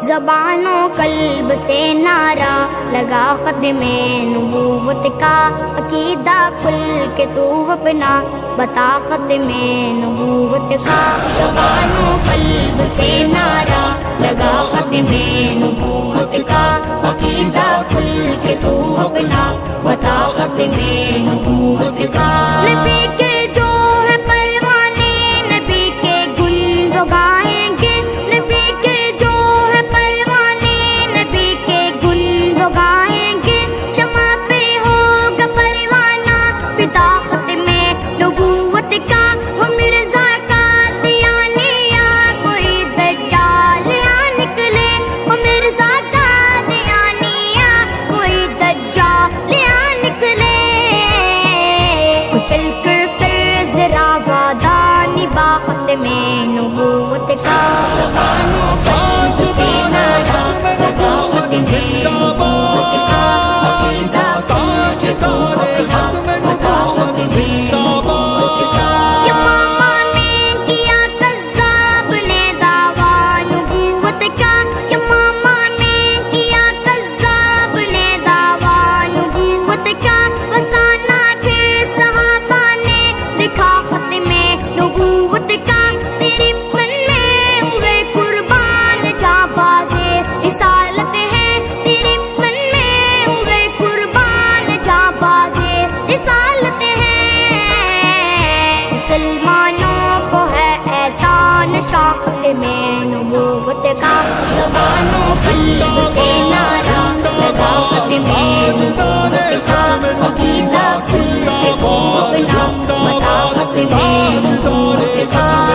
زبان و قلب سے نعرہ لگا ختم نبوت کا، عقیدہ کھل کے تو اپنا بتا ختم نبوت کا۔ زبان و قلب سے نعرہ لگا ختم نبوت کا، عقیدہ کھل کے تو اپنا بتا ختم نبوت کا۔ نبی کے جو ہے پروانے، نبی کے گل وہ گائیں گے، نبی کے جو ہے پروانے، نبی کے گل وہ گائیں گے۔ شمع پہ ہوگا پروانہ فدا ختم نبوت کا، وہ مرزا کا دیانے یا کوئی دجال یا نکلے، وہ مرزا کا دیانے یا کوئی دجال یا نکلے۔ کچل کر سر ذرا وعدہ نبا ختم نبوت کا۔ زبان و قلب سے نعرہ لگا ختم نبوت کا، عقیدہ کاج دور حق بتا ختم نبوت کا۔ یمامہ نے کیا کذاب نے دعویٰ نبوت کا، یمامہ نے کیا کذاب نے دعویٰ نبوت کا۔ فسانہ پھر صحابہ نے لکھا ختم نبوت کا۔ تیری من میں ہوئے قربان جاں بازے رسالت ہے، تیری من میں ہوئے قربان جاں بازے رسالت ہے۔ مسلمان